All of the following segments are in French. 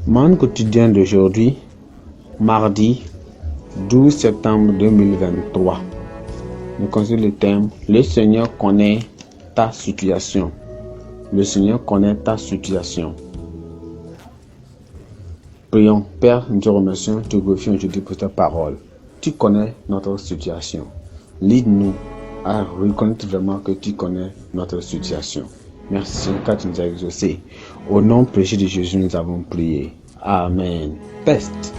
Monde quotidien d'aujourd'hui, mardi 12 septembre 2023. Nous considérons le thème « Le Seigneur connaît ta situation ». Le Seigneur connaît ta situation. Prions. Père, nous te remercions, te glorifions aujourd'hui pour ta parole. Tu connais notre situation. Lead-nous à reconnaître vraiment que tu connais notre situation. Merci car tu nous as exaucés. Au nom précieux de Jésus, nous avons prié. Amen. Test.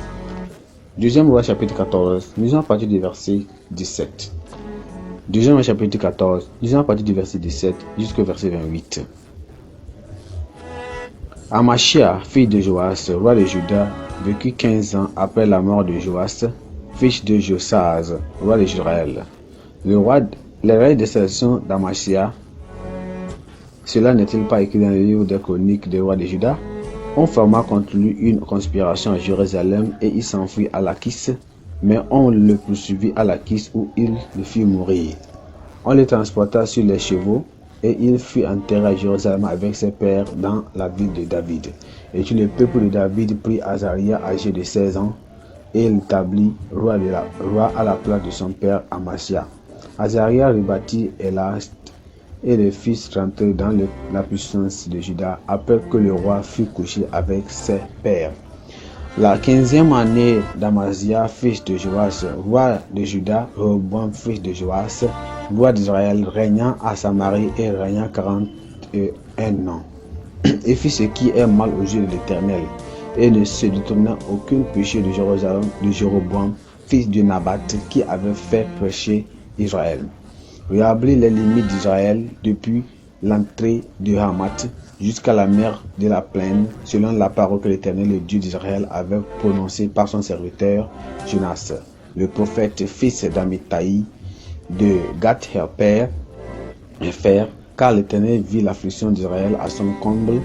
Deuxième roi chapitre 14, nous allons partir du verset 17. Deuxième roi chapitre 14, nous allons partir du verset 17 jusqu'au verset 28. Amachia, fille de Joas, roi de Juda, vécut 15 ans après la mort de Joas, fils de Josaz, roi d'Israël. Les règles de sélection d'Amachia, cela n'est-il pas écrit dans le livre des chroniques des rois de Juda? On forma contre lui une conspiration à Jérusalem et il s'enfuit à Lachis, mais on le poursuivit à Lachis où il le fit mourir. On le transporta sur les chevaux et il fut enterré à Jérusalem avec ses pères dans la ville de David. Et tout le peuple de David prit Azaria âgé de 16 ans et l'établit roi à la place de son père Amachia. Azaria rebâtit Elast et les fils rentrèrent dans la puissance de Juda après que le roi fut couché avec ses pères. La 15e année d'Amazia, fils de Joas, roi de Juda, Rehoboam, fils de Joas, roi d'Israël, régnant à Samarie et régnant 41 ans. Et fit ce qui est mal aux yeux de l'Éternel, et ne se détourna aucun péché de Jéroboam, fils de Nabat, qui avait fait pécher Israël. Rétablit les limites d'Israël depuis l'entrée de Hamath jusqu'à la mer de la plaine, selon la parole que l'Éternel, le Dieu d'Israël, avait prononcée par son serviteur Jonas, le prophète, fils d'Amittai, de Gath-Hepher, car l'Éternel vit l'affliction d'Israël à son comble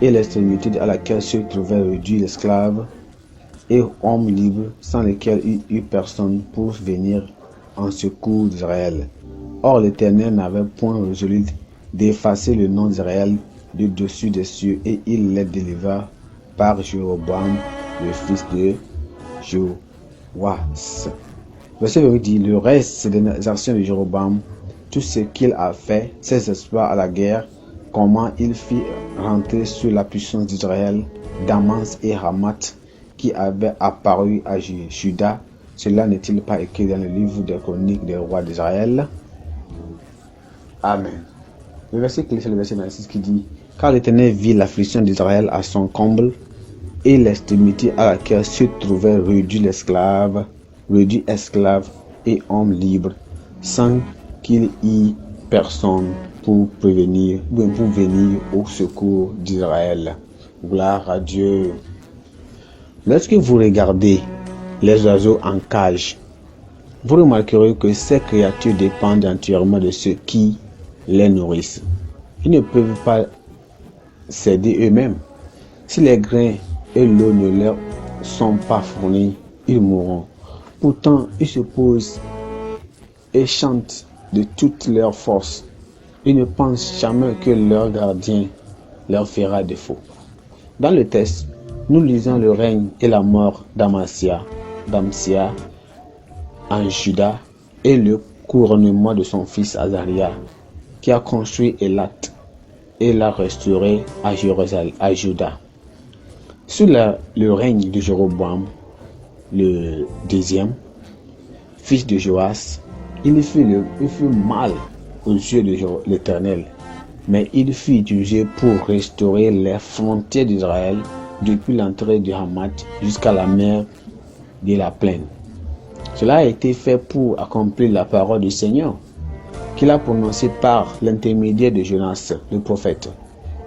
et l'extrémité à laquelle se trouvait réduit l'esclave et homme libre, sans lesquels il n'y eut personne pour venir en secours d'Israël. Or l'Éternel n'avait point résolu d'effacer le nom d'Israël de dessus des cieux, et il les délivra par Jéroboam, le fils de Joas. Verset 28 dit, le reste des actions de Jéroboam, tout ce qu'il a fait, ses exploits à la guerre, comment il fit rentrer sur la puissance d'Israël, Damas et Hamath, qui avaient apparu à Juda, cela n'est-il pas écrit dans le livre des chroniques des rois d'Israël? Amen. Le verset clé, c'est le verset 26 qui dit, car l'Éternel vit l'affliction d'Israël à son comble, et l'extrémité à laquelle se trouvait réduit esclave et homme libre, sans qu'il y ait personne pour venir au secours d'Israël. Gloire à Dieu. Lorsque vous regardez les oiseaux en cage, vous remarquerez que ces créatures dépendent entièrement de ceux qui les nourrissent. Ils ne peuvent pas s'aider eux-mêmes. Si les grains et l'eau ne leur sont pas fournis, ils mourront. Pourtant, ils se posent et chantent de toutes leurs forces. Ils ne pensent jamais que leur gardien leur fera défaut. Dans le texte, nous lisons le règne et la mort d'Amachia en Juda et le couronnement de son fils Azaria, qui a construit Élat et l'a restauré à Jérusalem, à Juda. Sous le règne de Jéroboam, le deuxième, fils de Joas, il fut mal aux yeux de l'Éternel, mais il fut utilisé pour restaurer les frontières d'Israël depuis l'entrée de Hamath jusqu'à la mer de la plaine. Cela a été fait pour accomplir la parole du Seigneur, qu'il a prononcée par l'intermédiaire de Jonas, le prophète.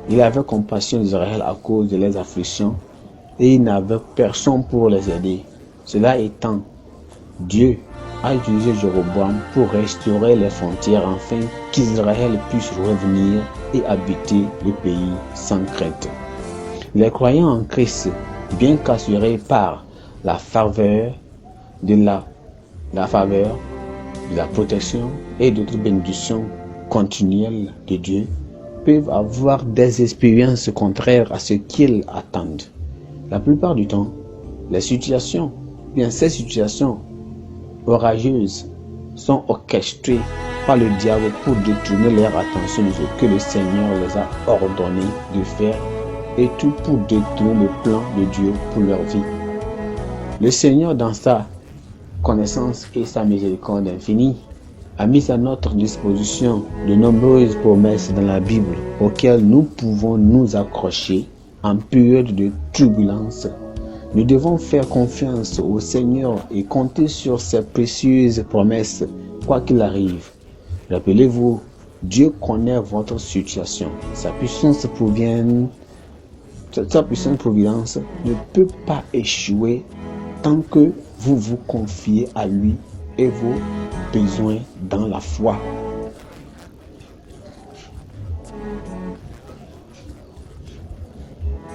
Il avait compassion d'Israël à cause de leurs afflictions et il n'avait personne pour les aider. Cela étant, Dieu a utilisé Jéroboam pour restaurer les frontières afin qu'Israël puisse revenir et habiter le pays sans crainte. Les croyants en Christ, bien qu'assurés par la faveur de la protection et d'autres bénédictions continuelles de Dieu, peuvent avoir des expériences contraires à ce qu'ils attendent. La plupart du temps, ces situations orageuses sont orchestrées par le diable pour détourner leur attention de ce que le Seigneur les a ordonné de faire et tout pour détourner le plan de Dieu pour leur vie. Le Seigneur, dans sa connaissance et sa miséricorde infinie, a mis à notre disposition de nombreuses promesses dans la Bible auxquelles nous pouvons nous accrocher en période de turbulence. Nous devons faire confiance au Seigneur et compter sur ses précieuses promesses, quoi qu'il arrive. Rappelez-vous, Dieu connaît votre situation. Sa puissante providence ne peut pas échouer tant que vous vous confiez à lui et vos besoins dans la foi.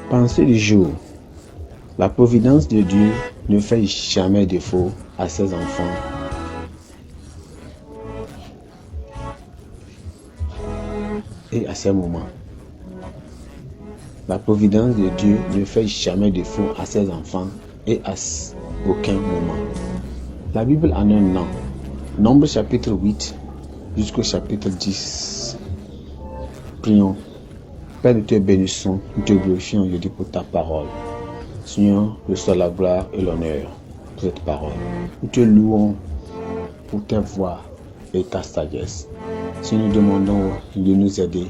Pensée du jour. La providence de Dieu ne fait jamais défaut à ses enfants. Et à ces moments. La providence de Dieu ne fait jamais défaut à ses enfants et à aucun moment. La Bible en un an. Nombre chapitre 8 jusqu'au chapitre 10. Prions. Père, nous te bénissons, nous te glorifions aujourd'hui pour ta parole. Seigneur, je sois la gloire et l'honneur pour cette parole. Nous te louons pour ta voix et ta sagesse. Seigneur, nous demandons de nous aider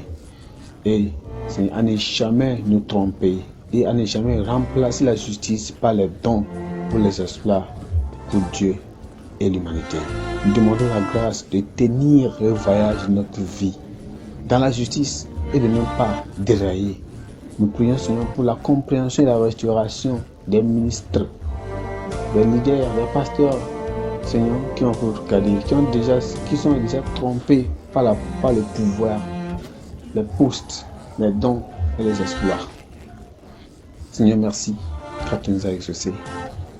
et Seigneur, à ne jamais nous tromper et à ne jamais remplacer la justice par les dons pour les exploits pour Dieu et l'humanité. Nous demandons la grâce de tenir le voyage de notre vie dans la justice et de ne pas dérailler. Nous prions, Seigneur, pour la compréhension et la restauration des ministres, des leaders, des pasteurs, Seigneur, qui ont regardé, qui sont déjà trompés par le pouvoir, les postes, les dons et les exploits. Seigneur, merci, car tu nous as exaucés.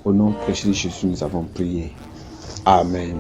Au nom précieux de Jésus, nous avons prié. Amen.